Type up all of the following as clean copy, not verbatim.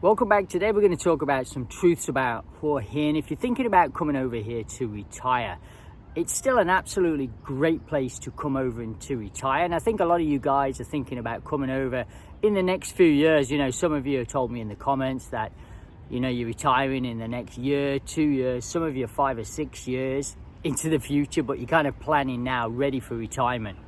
Welcome back. Today we're going to talk about some truths about Hua Hin. If you're thinking about coming over here to retire, it's still an absolutely great place to come over and to retire. And I think a lot of you guys are thinking about coming over in the next few years. You know, some of you have told me in the comments that, you know, you're retiring in the next year, 2 years, some of you 5 or 6 years into the future, but you're kind of planning now, ready for retirement.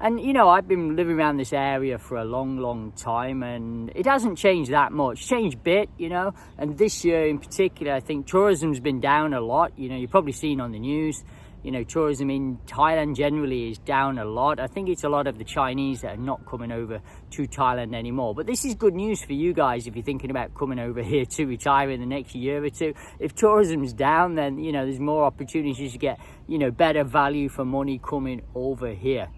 And, you know, I've been living around this area for a long time, and it hasn't changed that much. Changed a bit, you know, and this year in particular, I think tourism's been down a lot. You know, you've probably seen on the news, you know, tourism in Thailand generally is down a lot. I think it's a lot of the Chinese that are not coming over to Thailand anymore. But this is good news for you guys if you're thinking about coming over here to retire in the next year or two. If tourism's down, then, you know, there's more opportunities to get, you know, better value for money coming over here.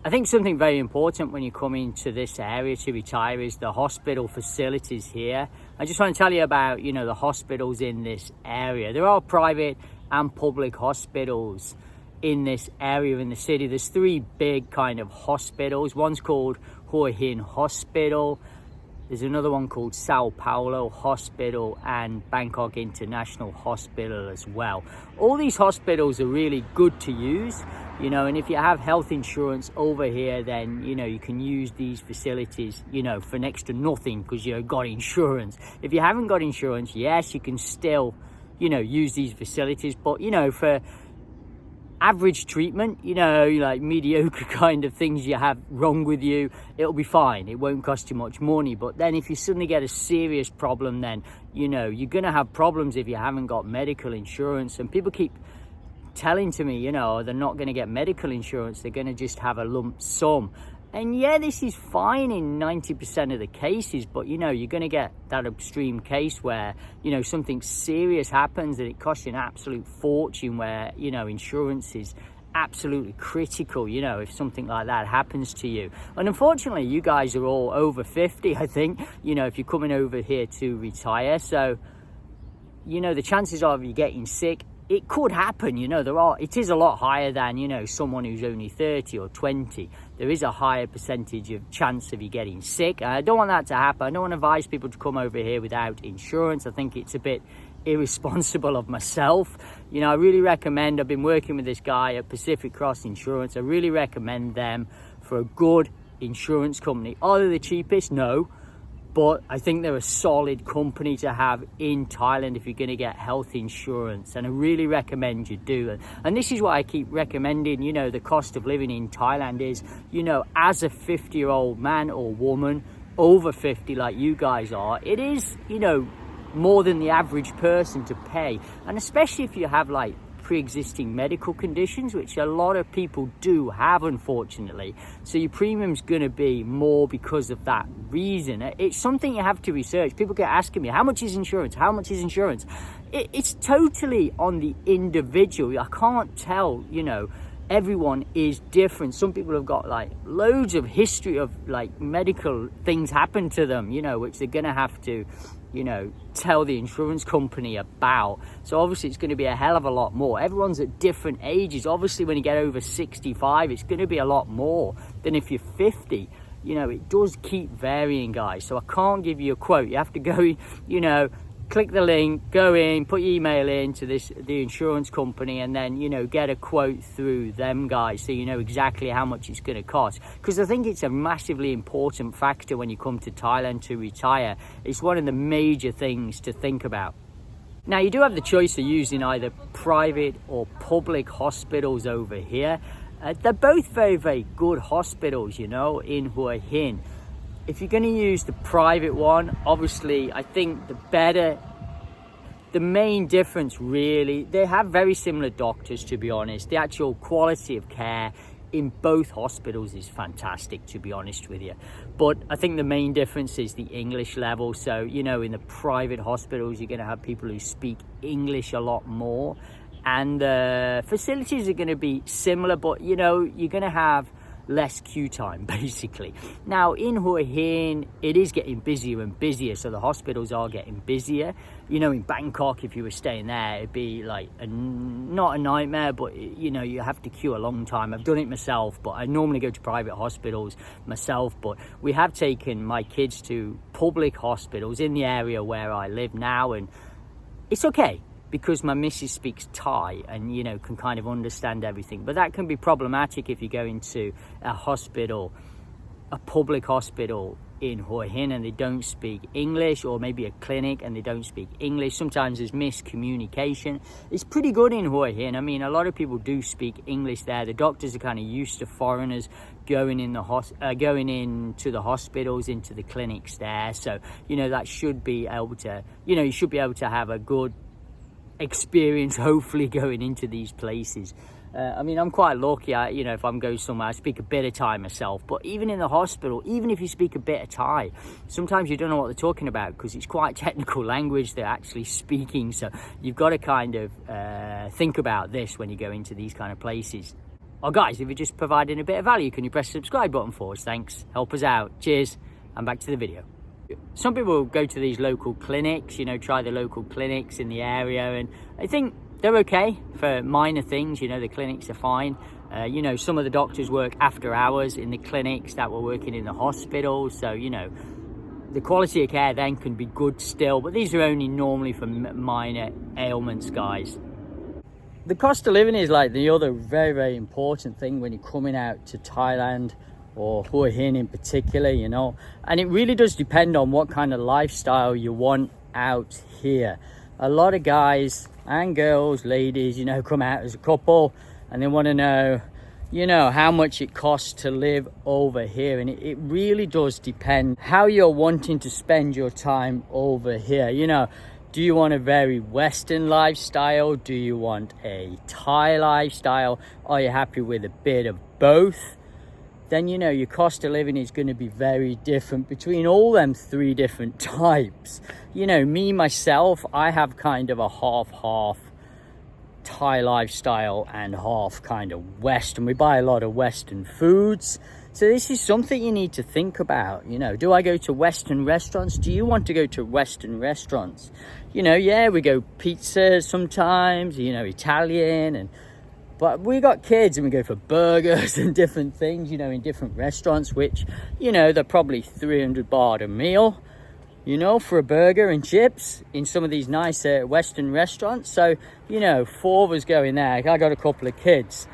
I think something very important when you come into this area to retire is the hospital facilities here. I just want to tell you about, you know, the hospitals in this area. There are private and public hospitals in this area in the city. There's 3 big kind of hospitals. One's called Hua Hin Hospital. There's another one called Sao Paulo Hospital and Bangkok International Hospital as well. All these hospitals are really good to use, you know, and if you have health insurance over here, then, you know, you can use these facilities, you know, for next to nothing because you've got insurance. If you haven't got insurance, yes, you can still, you know, use these facilities, but, you know, for average treatment, you know, like mediocre kind of things you have wrong with you, it'll be fine. It won't cost you much money. But then if you suddenly get a serious problem, then, you know, you're going to have problems if you haven't got medical insurance. And people keep telling to me, you know, they're not going to get medical insurance, they're going to just have a lump sum. And yeah, this is fine in 90% of the cases, but, you know, you're going to get that extreme case where, you know, something serious happens and it costs you an absolute fortune where, you know, insurance is absolutely critical, you know, if something like that happens to you. And unfortunately, you guys are all over 50, I think, you know, if you're coming over here to retire. So, you know, the chances of you getting sick, it could happen, you know, it is a lot higher than, you know, someone who's only 30 or 20. There is a higher percentage of chance of you getting sick. I don't want that to happen. I don't want to advise people to come over here without insurance. I think it's a bit irresponsible of myself. You know, I really recommend, I've been working with this guy at Pacific Cross Insurance. I really recommend them for a good insurance company. Are they the cheapest? No. But I think they're a solid company to have in Thailand if you're going to get health insurance. And I really recommend you do. And this is what I keep recommending, you know, the cost of living in Thailand is, you know, as a 50-year-old man or woman, over 50 like you guys are, it is, you know, more than the average person to pay. And especially if you have like pre-existing medical conditions, which a lot of people do have, unfortunately. So your premium's going to be more because of that reason. It's something you have to research. People get asking me, how much is insurance? How much is insurance? It's totally on the individual. I can't tell, you know, everyone is different. Some people have got like loads of history of like medical things happen to them, you know, which they're going to have to, you know, tell the insurance company about. So obviously it's going to be a hell of a lot more. Everyone's at different ages. Obviously when you get over 65, it's going to be a lot more than if you're 50. You know, it does keep varying, guys. So I can't give you a quote. You have to go, you know, click the link, go in, put your email in to the insurance company, and then, you know, get a quote through them, guys, so you know exactly how much it's going to cost. Because I think it's a massively important factor when you come to Thailand to retire. It's one of the major things to think about. Now, you do have the choice of using either private or public hospitals over here. They're both very good hospitals, you know, in Hua Hin. If you're going to use the private one, obviously, I think the main difference really, they have very similar doctors, to be honest. The actual quality of care in both hospitals is fantastic, to be honest with you. But I think the main difference is the English level. So, you know, in the private hospitals, you're going to have people who speak English a lot more. And the facilities are going to be similar, but, you know, you're going to have less queue time, basically. Now, in Hua Hin, it is getting busier and busier, so the hospitals are getting busier. You know, in Bangkok, if you were staying there, it'd be like not a nightmare, but you know, you have to queue a long time. I've done it myself, but I normally go to private hospitals myself, but we have taken my kids to public hospitals in the area where I live now, and it's okay, because my missus speaks Thai and, you know, can kind of understand everything. But that can be problematic if you go into a hospital, a public hospital in Hua Hin, and they don't speak English, or maybe a clinic and they don't speak English. Sometimes there's miscommunication. It's pretty good in Hua Hin. I mean, a lot of people do speak English there. The doctors are kind of used to foreigners going into the hospitals, into the clinics there. So, you know, that should be able to, you know, you should be able to have a good experience, hopefully, going into these places. I mean, I'm quite lucky. You know, if I'm going somewhere, I speak a bit of Thai myself. But even in the hospital, even if you speak a bit of Thai, sometimes you don't know what they're talking about, because it's quite technical language they're actually speaking. So you've got to kind of think about this when you go into these kind of places. Oh, guys, if you're just providing a bit of value, can you press the subscribe button for us? Thanks. Help us out. Cheers. And back to the video. Some people go to these local clinics, you know, try the local clinics in the area, and I think they're okay for minor things. You know, the clinics are fine. You know, some of the doctors work after hours in the clinics that were working in the hospital, so, you know, the quality of care then can be good still, but these are only normally for minor ailments, guys. The cost of living is like the other very, very important thing when you're coming out to Thailand, or Hua Hin in particular, you know, and it really does depend on what kind of lifestyle you want out here. A lot of guys and girls, ladies, you know, come out as a couple and they want to know, you know, how much it costs to live over here, and it really does depend how you're wanting to spend your time over here. You know, do you want a very Western lifestyle? Do you want a Thai lifestyle? Are you happy with a bit of both? Then, you know, your cost of living is going to be very different between all them three different types. You know, me, myself, I have kind of a half Thai lifestyle and half kind of Western. We buy a lot of Western foods. So this is something you need to think about. You know, do I go to Western restaurants? Do you want to go to Western restaurants? You know, yeah, we go pizza sometimes, you know, Italian, but we got kids and we go for burgers and different things, you know, in different restaurants, which, you know, they're probably 300 baht a meal, you know, for a burger and chips in some of these nice Western restaurants. So, you know, 4 of us going there. I got a couple of kids,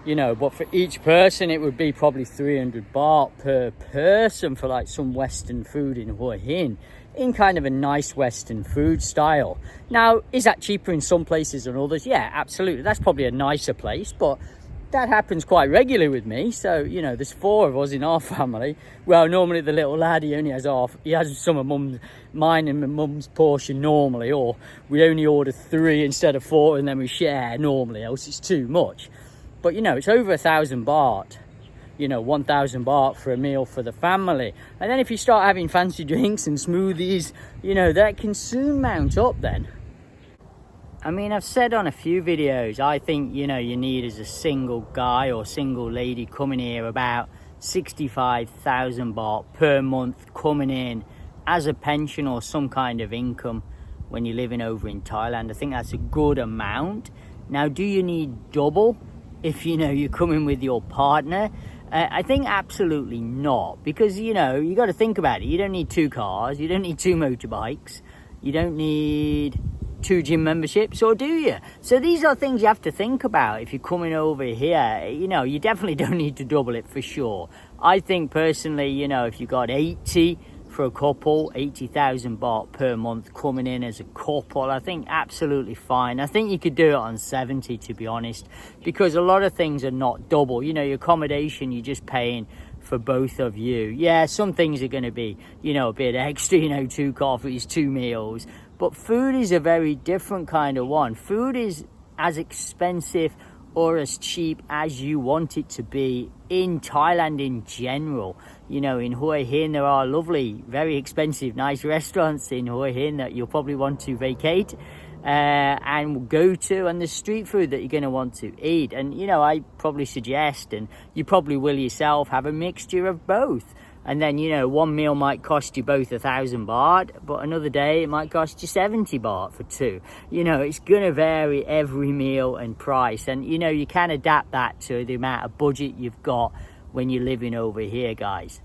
you know, but for each person, it would be probably 300 baht per person for like some Western food in Hua Hin, in kind of a nice Western food style. Now, is that cheaper in some places than others? Yeah, absolutely. That's probably a nicer place, but that happens quite regularly with me. So, you know, there's 4 of us in our family. Well, normally the little lad, he only has he has some of mine and my mum's portion normally, or we only order 3 instead of 4 and then we share normally, else it's too much. But, you know, it's over 1,000 baht. You know, 1,000 baht for a meal for the family. And then if you start having fancy drinks and smoothies, you know, that can soon mount up then. I mean, I've said on a few videos, I think, you know, you need as a single guy or single lady coming here about 65,000 baht per month coming in as a pension or some kind of income when you're living over in Thailand. I think that's a good amount. Now, do you need double if, you know, you're coming with your partner? I think absolutely not, because, you know, you got to think about it. You don't need 2 cars, you don't need 2 motorbikes, you don't need 2 gym memberships, or do you? So these are things you have to think about if you're coming over here. You know, you definitely don't need to double it for sure. I think personally, you know, if you got 80 for a couple, 80,000 baht per month coming in as a couple, I think absolutely fine. I think you could do it on 70, to be honest, because a lot of things are not double. You know, your accommodation, you're just paying for both of you. Yeah, some things are going to be, you know, a bit extra, you know, 2 coffees, 2 meals, but food is a very different kind of one. Food is as expensive or as cheap as you want it to be in Thailand in general. You know, in Hua Hin, there are lovely, very expensive, nice restaurants in Hua Hin that you'll probably want to vacate. and go to, and the street food that you're going to want to eat. And you know, I probably suggest, and you probably will yourself, have a mixture of both. And then, you know, one meal might cost you both 1,000 baht, but another day it might cost you 70 baht for two. You know, it's going to vary every meal and price. And, you know, you can adapt that to the amount of budget you've got when you're living over here, guys.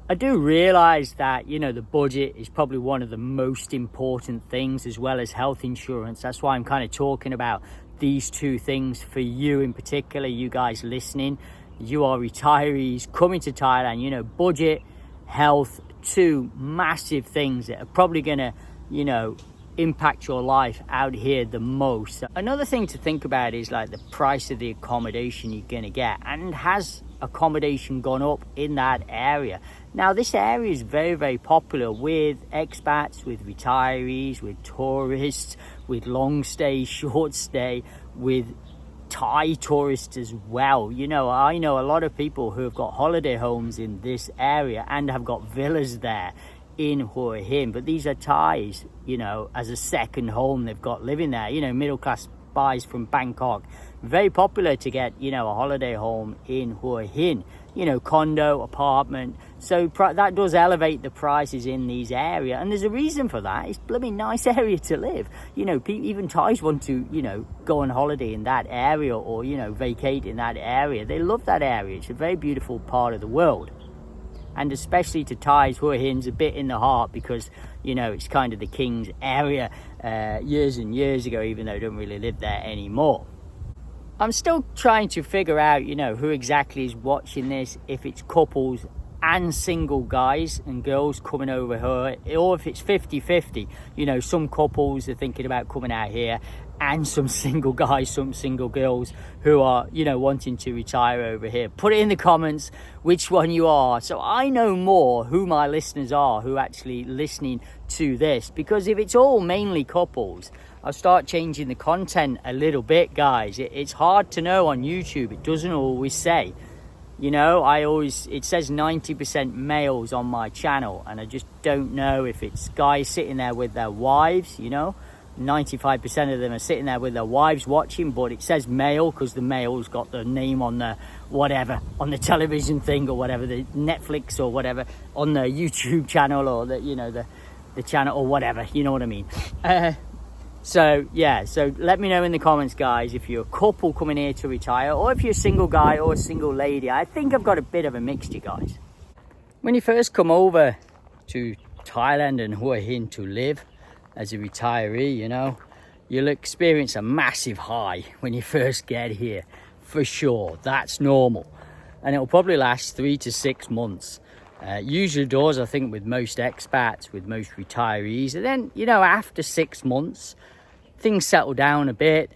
I do realize that, you know, the budget is probably one of the most important things, as well as health insurance. That's why I'm kind of talking about these two things for you in particular, you guys listening. You are retirees coming to Thailand, you know, budget, health, two massive things that are probably going to, you know, impact your life out here the most. Another thing to think about is like the price of the accommodation you're going to get, and has accommodation gone up in that area? Now, this area is very, very popular with expats, with retirees, with tourists, with long stay, short stay, with Thai tourists as well. You know, I know a lot of people who have got holiday homes in this area and have got villas there in Hua Hin, but these are Thais, you know, as a second home they've got living there. You know, middle class buys from Bangkok, very popular to get, you know, a holiday home in Hua Hin, you know, condo, apartment. So that does elevate the prices in these areas, and there's a reason for that. It's a blooming nice area to live. You know, even Thais want to, you know, go on holiday in that area, or, you know, vacate in that area. They love that area. It's a very beautiful part of the world. And especially to Thais, Hua Hin's a bit in the heart, because, you know, it's kind of the king's area years and years ago, even though I don't really live there anymore. I'm still trying to figure out, you know, who exactly is watching this, if it's couples and single guys and girls coming over here, or if it's 50-50. You know, some couples are thinking about coming out here, and some single guys, some single girls who are, you know, wanting to retire over here. Put it in the comments which one you are, so I know more who my listeners are who are actually listening to this. Because if it's all mainly couples, I'll start changing the content a little bit, guys. It's hard to know on YouTube. It doesn't always say. You know, it says 90% males on my channel, and I just don't know if it's guys sitting there with their wives, you know. 95% of them are sitting there with their wives watching, but it says male because the male's got the name on the whatever, on the television thing or whatever, the Netflix or whatever, on the YouTube channel, or the, you know, the channel or whatever, you know what I mean. So yeah, so let me know in the comments, guys, if you're a couple coming here to retire, or if you're a single guy or a single lady. I think I've got a bit of a mixture, guys. When you first come over to Thailand and Hua Hin to live as a retiree, you know, you'll experience a massive high when you first get here, for sure. That's normal, and it'll probably last 3 to 6 months. Usually does, I think, with most expats, with most retirees. And then, you know, after 6 months, things settle down a bit,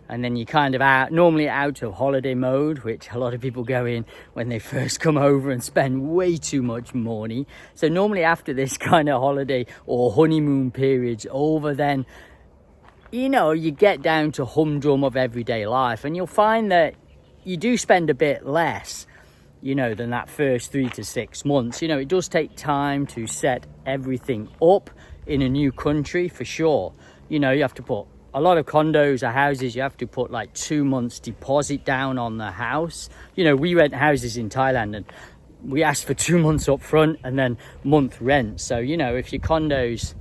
and then you're kind of normally out of holiday mode, which a lot of people go in when they first come over and spend way too much money. So normally after this kind of holiday or honeymoon period's over, then, you know, you get down to humdrum of everyday life, and you'll find that you do spend a bit less, you know, than that first 3 to 6 months. You know, it does take time to set everything up in a new country, for sure. You know, you have to put a lot of condos or houses, you have to put like 2 months deposit down on the house. You know, we rent houses in Thailand, and we ask for 2 months up front and then month rent. So, you know, if your condo's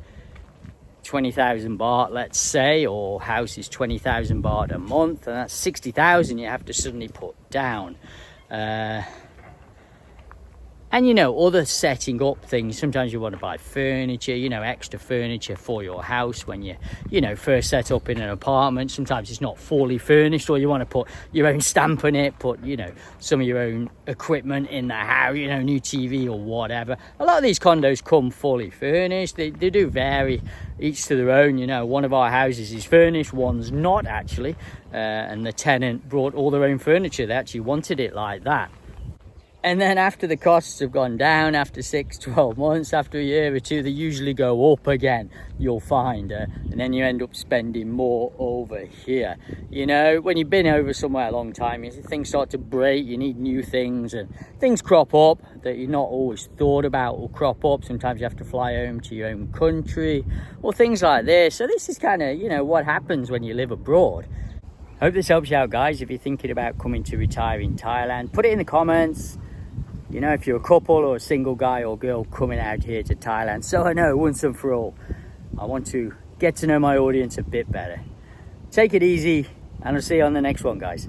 20,000 baht, let's say, or house is 20,000 baht a month, and that's 60,000 you have to suddenly put down. And, you know, other setting up things. Sometimes you want to buy furniture, you know, extra furniture for your house when you know, first set up in an apartment. Sometimes it's not fully furnished, or you want to put your own stamp on it, put, you know, some of your own equipment in the house, you know, new TV or whatever. A lot of these condos come fully furnished. They do vary, each to their own. You know, one of our houses is furnished, one's not actually. And the tenant brought all their own furniture. They actually wanted it like that. And then after the costs have gone down, after 6-12 months, after a year or two, they usually go up again, you'll find. And then you end up spending more over here. You know, when you've been over somewhere a long time, things start to break, you need new things, and things crop up that you've not always thought about will crop up. Sometimes you have to fly home to your own country, or things like this. So this is kind of, you know, what happens when you live abroad. Hope this helps you out, guys. If you're thinking about coming to retire in Thailand, put it in the comments. You know, if you're a couple or a single guy or girl coming out here to Thailand. So I know once and for all, I want to get to know my audience a bit better. Take it easy, and I'll see you on the next one, guys.